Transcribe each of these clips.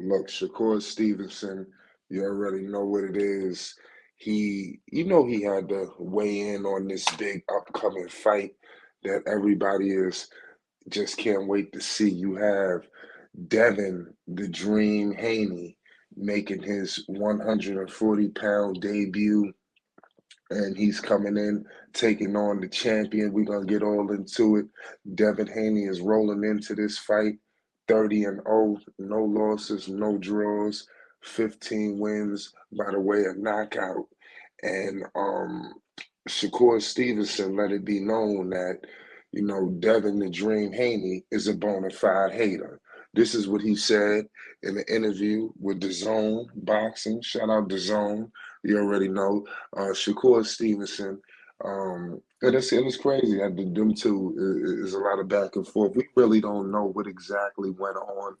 Look, Shakur Stevenson, you already know what it is. He had to weigh in on this big upcoming fight that everybody is just can't wait to see. You have Devin, the Dream Haney, making his 140-pound debut, and he's coming in taking on the champion. We're gonna get all into it. Devin Haney is rolling into this fight 30-0, no losses, no draws, 15 wins by the way of knockout. And Shakur Stevenson let it be known that, Devin the Dream Haney is a bona fide hater. This is what he said in an interview with the Zone Boxing. Shout out the Zone. You already know. Shakur Stevenson. And it's crazy. Them two is a lot of back and forth. We really don't know what exactly went on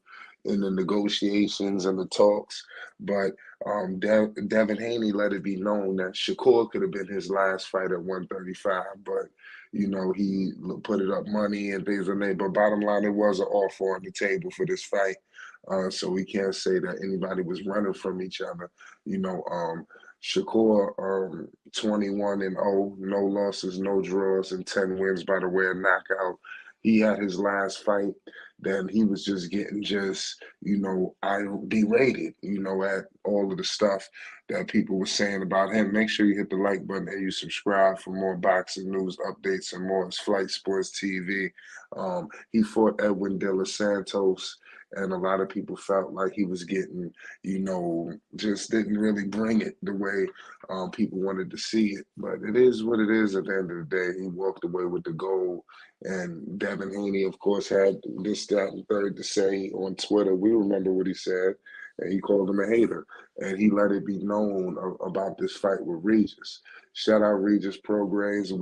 in the negotiations and the talks, but Devin Haney let it be known that Shakur could have been his last fight at 135, but he put it up money and things like that. But bottom line, it was an offer on the table for this fight, so we can't say that anybody was running from each other. Shakur, 21-0, no losses, no draws, and 10 wins by the way of knockout. He had his last fight, then he was just getting berated, at all of the stuff that people were saying about him. Make sure you hit the like button and you subscribe for more boxing news updates and more Flight Sports TV. He fought Edwin De Los Santos, and a lot of people felt like he was getting, just didn't really bring it the way people wanted to see it. But it is what it is at the end of the day. He walked away with the gold. And Devin Haney, of course, had this, that, and third to say on Twitter. We remember what he said, and he called him a hater. And he let it be known about this fight with Regis. Shout out Regis Prograis. A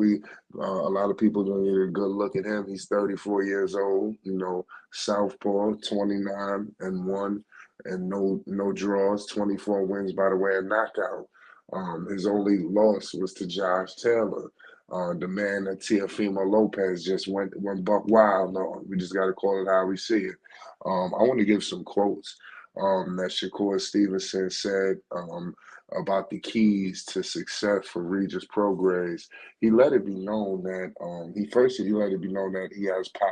lot of people gonna get a good look at him. He's 34 years old. Southpaw, 29-1, and no draws, 24 wins by the way of knockout. His only loss was to Josh Taylor. The man that Teofimo Lopez just went buck wild on. We just got to call it how we see it. I want to give some quotes that Shakur Stevenson said about the keys to success for Regis Prograis. He let it be known that he let it be known that he has power.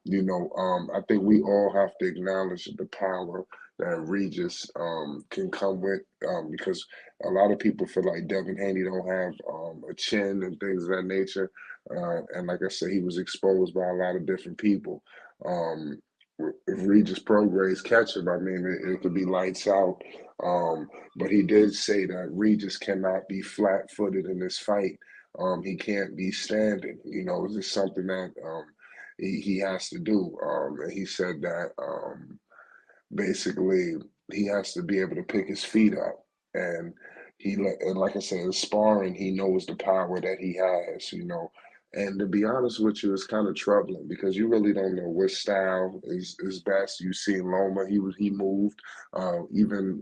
I think we all have to acknowledge the power that Regis can come with, because a lot of people feel like Devin Haney don't have a chin and things of that nature. And like I said, he was exposed by a lot of different people. If Regis Prograis catch him, I mean, it could be lights out. But he did say that Regis cannot be flat-footed in this fight. He can't be standing. It's just something that he has to do. And he said that basically he has to be able to pick his feet up. And and like I said, in sparring, he knows the power that he has, And to be honest with you, it's kind of troubling because you really don't know which style is best. You see Loma, he moved. Even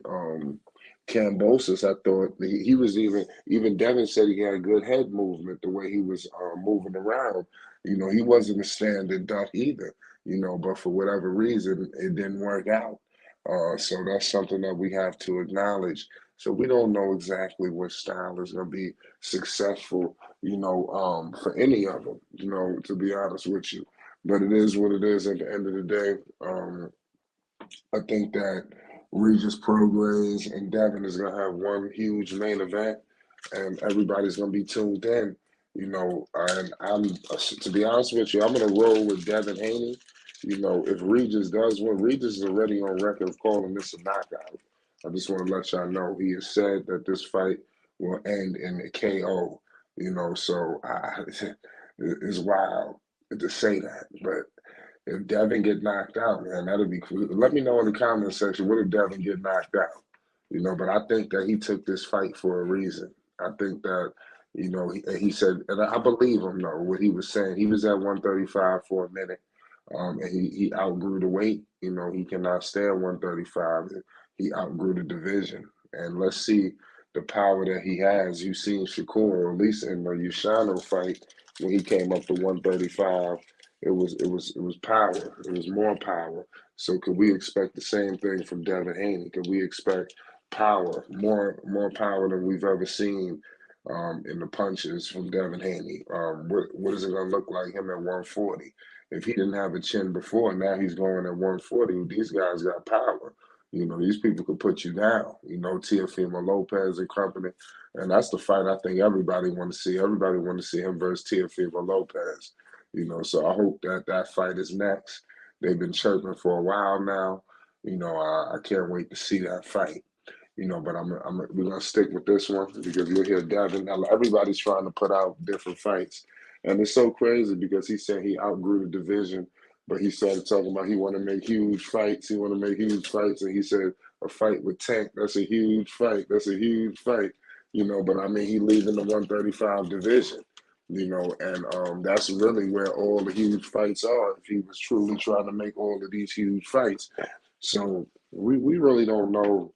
Cambosis, I thought he was even Devin said he had good head movement, the way he was moving around. He wasn't a standing duck either, but for whatever reason, it didn't work out. So that's something that we have to acknowledge. So we don't know exactly what style is going to be successful, for any of them, to be honest with you. But it is what it is at the end of the day. I think that Regis Prograis and Devin is going to have one huge main event, and everybody's going to be tuned in, And to be honest with you, I'm going to roll with Devin Haney. If Regis does win, Regis is already on record of calling this a knockout. I just want to let y'all know he has said that this fight will end in a KO. So it's wild to say that, but if Devin get knocked out, man, that'd be cool. Let me know in the comment section, what if Devin get knocked out? But I think that he took this fight for a reason. I think that, he said, and I believe him though, what he was saying. He was at 135 for a minute, and he outgrew the weight. He cannot stay at 135. He outgrew the division. And let's see the power that he has. You've seen Shakur, or at least in the Ushano fight, when he came up to 135, it was power. It was more power. So could we expect the same thing from Devin Haney? Could we expect power, more power than we've ever seen in the punches from Devin Haney? What is it gonna look like him at 140? If he didn't have a chin before, now he's going at 140. These guys got power. These people could put you down. Teofimo Lopez and company, and that's the fight I think everybody want to see. Everybody want to see him versus Teofimo Lopez. So I hope that fight is next. They've been chirping for a while now. I can't wait to see that fight. But we're gonna stick with this one because you'll hear Devin. Now, everybody's trying to put out different fights, and it's so crazy because he said he outgrew the division, but he started talking about he want to make huge fights. He want to make huge fights, and he said a fight with Tank, that's a huge fight. That's a huge fight. But I mean, he leaving the 135 division. And that's really where all the huge fights are. If he was truly trying to make all of these huge fights, so we really don't know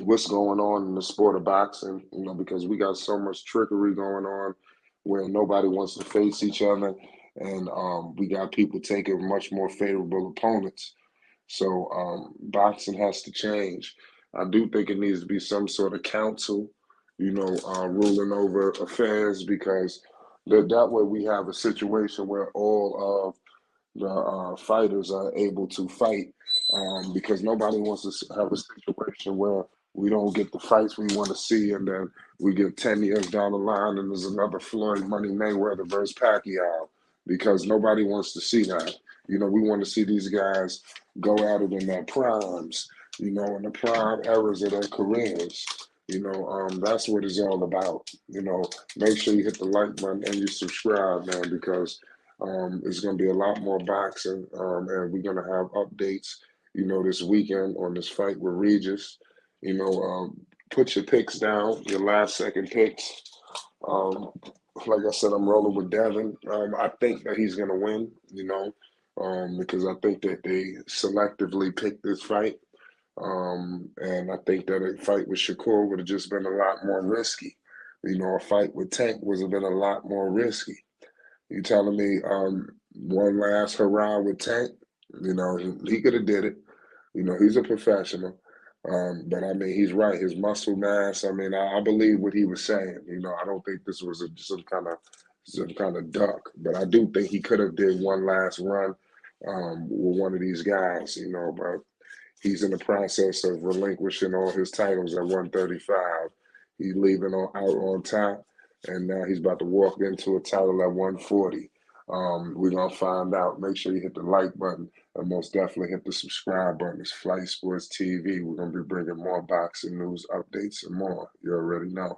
what's going on in the sport of boxing, because we got so much trickery going on where nobody wants to face each other, and we got people taking much more favorable opponents. So boxing has to change. I do think it needs to be some sort of council, ruling over affairs, because that way we have a situation where all of the fighters are able to fight, because nobody wants to have a situation where we don't get the fights we want to see, and then we get 10 years down the line and there's another Floyd Money Mayweather versus Pacquiao, because nobody wants to see that. We want to see these guys go at it in their primes, in the prime eras of their careers. That's what it's all about. Make sure you hit the like button and you subscribe, man, because it's going to be a lot more boxing, and we're going to have updates, this weekend on this fight with Regis. Put your picks down, your last second picks. Like I said, I'm rolling with Devin. I think that he's going to win, because I think that they selectively picked this fight. And I think that a fight with Shakur would have just been a lot more risky. A fight with Tank would have been a lot more risky. You telling me one last hurrah with Tank? He could have did it. He's a professional. But I mean, he's right. His muscle mass. I mean, I believe what he was saying. I don't think this was some kind of duck, but I do think he could have did one last run with one of these guys. But he's in the process of relinquishing all his titles at 135. He's leaving out on top, and now he's about to walk into a title at 140. We're going to find out. Make sure you hit the like button and most definitely hit the subscribe button. It's Flight Sports TV. We're going to be bringing more boxing news, updates, and more. You already know.